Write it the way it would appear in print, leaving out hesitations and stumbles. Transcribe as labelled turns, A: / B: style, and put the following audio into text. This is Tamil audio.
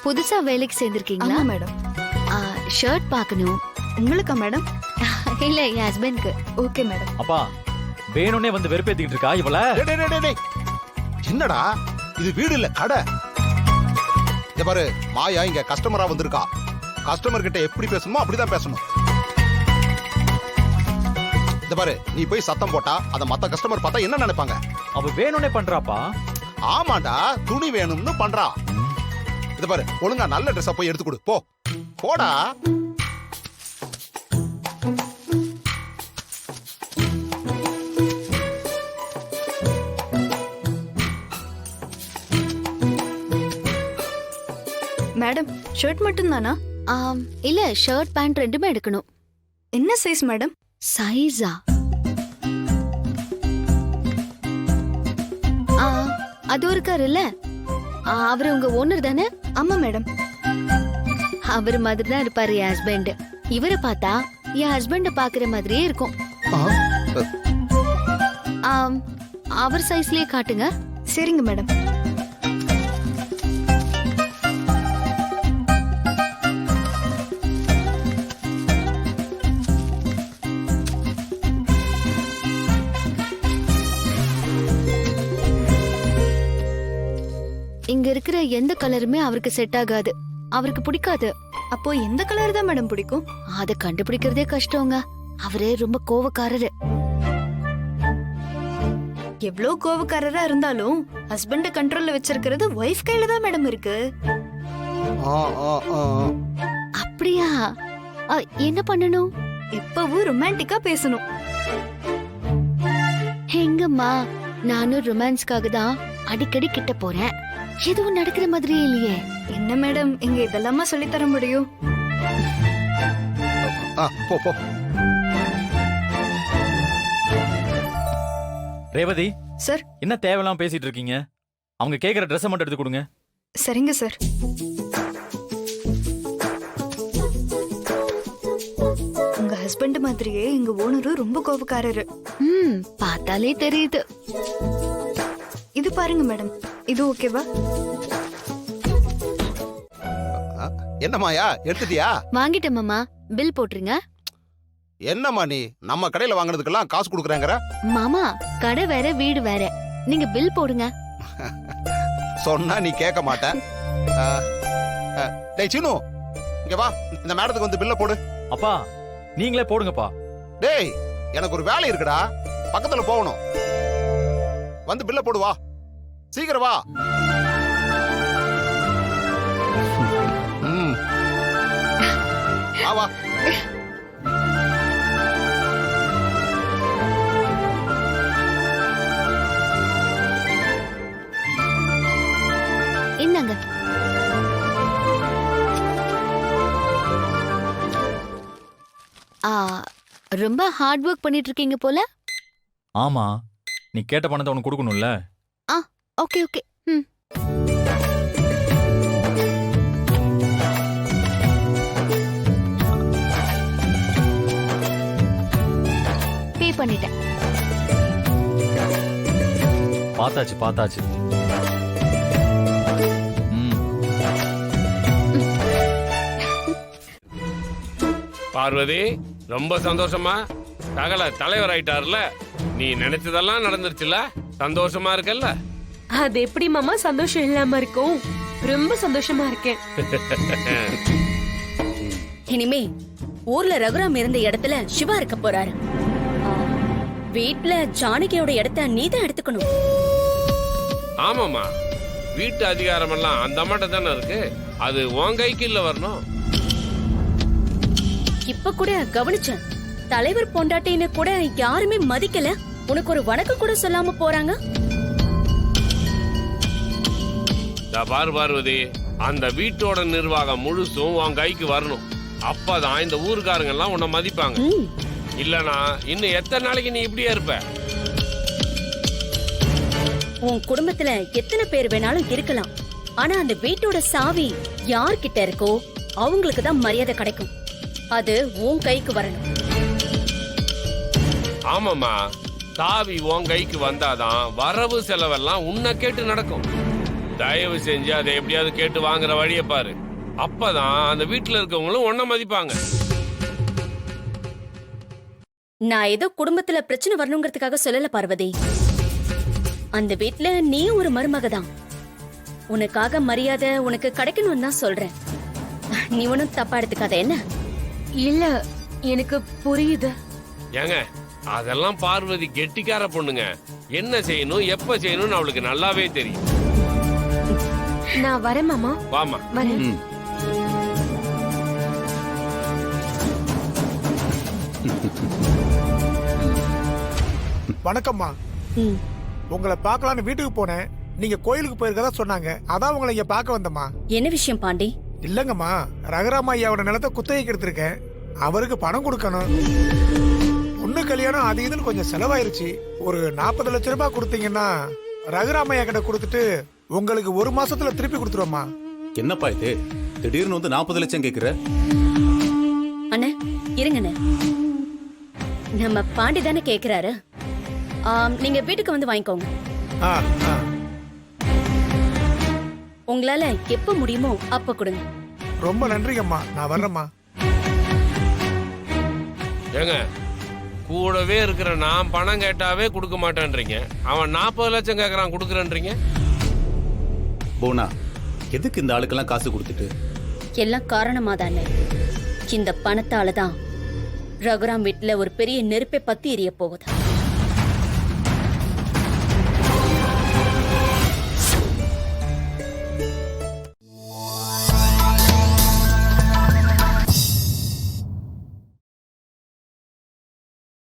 A: புதுசா வேலைக்கு சேர்ந்திருக்கீங்களா?
B: ஆமா மேடம்.
A: ஷர்ட் பார்க்கணும்.
B: உங்களுக்கா மேடம்?
A: இல்ல, என் ஹஸ்பண்ட்க்கு.
B: Okay madam.
C: அப்பா வேணும்னே வந்து வெறுப்பேத்திக்கிட்டு இருக்கா இவள.
D: என்னடா இது வீடு இல்ல கடை. இங்க பாரு மாயா இங்க கஸ்டமரா வந்திருக்கா. கஸ்டமர் கிட்ட எப்படி பேசணுமோ அப்படிதான் பேசணும். இந்த பாரு நீ போய் சத்தம் போட்டா அத மத்த கஸ்டமர் பார்த்தா என்ன நினைப்பாங்க?
C: அவ வேணும்னே பண்றாப்பா.
D: ஆமாடா துணி வேணும்னு பண்றா. இத பாரு ஒழுங்கா நல்ல ட்ரெஸ்ஸா போய் எடுத்து கொடு. போ போடா.
B: மேடம் ஷர்ட் மட்டும் தானா?
A: இல்ல, ஷர்ட் பேண்ட் ரெண்டுமே எடுக்கணும்.
B: என்ன சைஸ் மேடம்?
A: சைஸா? அது இருக்காருல்ல, அவரு உங்க ஓனர் தானே?
B: ஆமா மேடம்.
A: அவர் மாதிரி தான் இருப்பாரு என் ஹஸ்பண்ட். இவரை பார்த்தா என் ஹஸ்பண்ட பாக்குற மாதிரியே இருக்கும். அவர் சைஸ்லயே காட்டுங்க.
B: சரிங்க மேடம்.
A: இங்க இருக்கிற எந்த கலருமே அவருக்கு செட் ஆகாது. அவருக்கு பிடிக்காது.
B: அப்போ எந்த கலர் தான் மேடம் பிடிக்கும்?
A: அத கண்டுபிடிக்கிறதே கஷ்டங்க. அவரே ரொம்ப கோவக்காரரு.
B: எவ்வளவு கோவக்காரரா இருந்தாலும் ஹஸ்பண்ட கண்ட்ரோல்ல வச்சிருக்கிறது வைஃப் கையில தான் மேடம் இருக்கு.
A: அப்படியா? என்ன பண்ணணும்?
B: எப்பவும் ரொமான்டிக்கா பேசணும்.
A: எங்கம்மா, நானும் ரொமான்ஸ்க்காக தான் அடிக்கடி கிட்ட போறேன். எதுவும் நடக்கிற மாதிரியே இல்லையே.
B: என்ன மேடம் இங்க இதெல்லாமா சொல்லி தர முடியும்?
D: போ போ.
C: ரேவதி
B: சார்.
C: என்ன தேவையில்லாம பேசிட்டு இருக்கீங்க? அவங்க கேக்குற ட்ரெஸ் மட்டும் எடுத்து கொடுங்க.
B: சரிங்க சார். உங்க ஹஸ்பண்ட் மாதிரியே எங்க ஓனரும் ரொம்ப கோபக்காரரு.
A: பார்த்தாலே தெரியுது.
B: இது பாருங்க மேடம், இது ஓகேவா?
D: என்ன மாயா எடுத்துட்டியா?
A: வாங்கிட்டேன் மாமா. பில் போட்டுருங்க.
D: என்னம்மா நீ நம்ம கடையில வாங்குறதுக்கெல்லாம் காசு கொடுக்குறேங்கற?
A: மாமா, கடை வேற வீடு வேற. நீங்க பில் போடுங்க.
D: சொன்னா நீ கேட்க மாட்ட. டேய் சீனு, இங்க வா. இந்த மேடத்துக்கு வந்து பில்ல போடு.
C: அப்பா நீங்களே போடுங்கப்பா.
D: டேய் எனக்கு ஒரு வேலை இருக்குடா, பக்கத்துல போகணும். வந்து பில்ல போடு வா. சீக்கிரம் வா. வா வா.
A: என்னங்க? ரொம்ப ஹார்ட் ஒர்க் பண்ணிட்டு இருக்கீங்க போல.
C: ஆமா, நீ கேட்ட பணத்தை உனக்கு கொடுக்கணும்ல.
A: Okay okay. பே பண்ணிட்டேன்.
C: பார்த்தாச்சு பார்த்தாச்சு.
E: பார்வதி ரொம்ப சந்தோஷமா? சகல தலைவர் ஆயிட்டார்ல, நீ நினைச்சதெல்லாம் நடந்துருச்சுல, சந்தோஷமா இருக்கல்ல?
F: அது எப்படி மாமா சந்தோஷம் இல்லாம இருக்கும்? ரொம்ப சந்தோஷமா இருக்கேன்.
G: இனிமே ஊர்ல ரகுராம் இருந்த இடத்துல சிவா இருக்க போறாரு. வீட்ல ஜானகியோட இடத்த நீதான் எடுத்துக்கணும்.
E: ஆமாமா, வீட்டு அதிகாரம் எல்லாம் அந்த அம்மாட்ட தானே இருக்கு. அது உன் கைக்கு இல்ல வரணும்.
G: இப்ப கூட கவனிச்சேன், தலைவர் பொண்டாட்டின்னு கூட யாருமே மதிக்கல. உனக்கு ஒரு வணக்கம் கூட சொல்லாம போறாங்க.
E: பாரு பார்வதி, அந்த வீட்டோட நிர்வாகம் முழுசும் உன் கைக்கு வரணும். அப்பதான் இந்த ஊருக்காரங்க எல்லாம் உன்னை மதிப்பாங்க. இல்லனா இன்னும் எத்தனை நாளைக்கு நீ இப்படியே இருப்ப?
G: உன் குடும்பத்துல எத்தனை பேர் வேணாலும் இருக்கலாம், ஆனா அந்த வீட்டோட சாவி யார்கிட்ட இருக்கோ அவங்களுக்கு தான் மரியாதை கிடைக்கும். அது உன் கைக்கு வரணும்.
E: ஆமாமா, சாவி உன் கைக்கு வந்தாதான் வரவு செலவெல்லாம் உன்னை கேட்டு நடக்கும். தயவு செஞ்சு அதை எப்படியாவது கேட்டு வாங்குற வழியை பாரு. அப்பதான் அந்த வீட்டுல இருக்கவங்களும் ஒன்ன மதிப்பாங்க.
G: நான் ஏதோ குடும்பத்துல பிரச்சனை வரணுங்கிறதுக்காக சொல்லல பார்வதி. அந்த வீட்ல நீ ஒரு மருமக தான். உனக்காக மரியாதை உனக்கு கிடைக்கணும்னு தான் சொல்றேன். நீ ஒன்னும் தப்பா எடுத்துக்காத என்ன?
F: இல்ல எனக்கு புரியுது.
E: ஏங்க அதெல்லாம் பார்வதி கெட்டிக்கார பொண்ணுங்க. என்ன செய்யணும் எப்ப செய்யணும்னு அவளுக்கு நல்லாவே தெரியும்.
F: நான் வரேன் மாமா.
E: வாமா.
F: வரேன்.
H: வணக்கம்மா.
G: ம்.
H: உங்களை பார்க்கலான்னு வீட்டுக்கு போனேன். நீங்க கோயிலுக்கு போயிருக்கதா சொன்னாங்க. அதான் உங்களை இங்க பார்க்க வந்தம்மா.
G: என்ன விஷயம் பாண்டி?
H: இல்லங்கம்மா, ரகுராம ஐயாவோட நிலத்தை குத்தகைக்கு எடுத்திருக்கேன். அவருக்கு பணம் கொடுக்கணும். பொண்ணு கல்யாணம் அது இதுன்னு கொஞ்சம் செலவாயிருச்சு. ஒரு 40 லட்சம் ரூபாய் கொடுத்தீங்கன்னா ரகுராமையா கிட்ட கொடுத்துட்டு உங்களுக்கு 1 மாசத்துல திருப்பி கொடுத்துருவோம்மா.
I: என்னப்பா இது திடீர்னு வந்து 40 லட்சம் கேக்குற?
G: அண்ணே இருங்கண்ணே, நம்ம பாண்டி தானே கேக்குறாரு. நீங்க வீட்டுக்கு வந்து வாங்கிக்கோங்க.
H: ஆ, ஆ.
G: உங்களால எப்ப முடியுமோ அப்ப கொடுங்க.
H: ரொம்ப நன்றிங்கம்மா, நான் வர்றேம்மா.
E: ஏங்க கூடவே இருக்கிற நான் பணம் கேட்டாவே கொடுக்க மாட்டேன்றீங்க. அவன் 40 லட்சம் கேட்கறான் கொடுக்குறேன்றீங்க.
I: போனா எதுக்கு இந்த ஆளுக்கெல்லாம் காசு கொடுத்துட்டு?
G: எல்லாம் காரணமா தானே. இந்த பணத்தால தான் ரகுராம் வீட்டுல ஒரு பெரிய நெருப்பை பத்தி எரிய போகுது.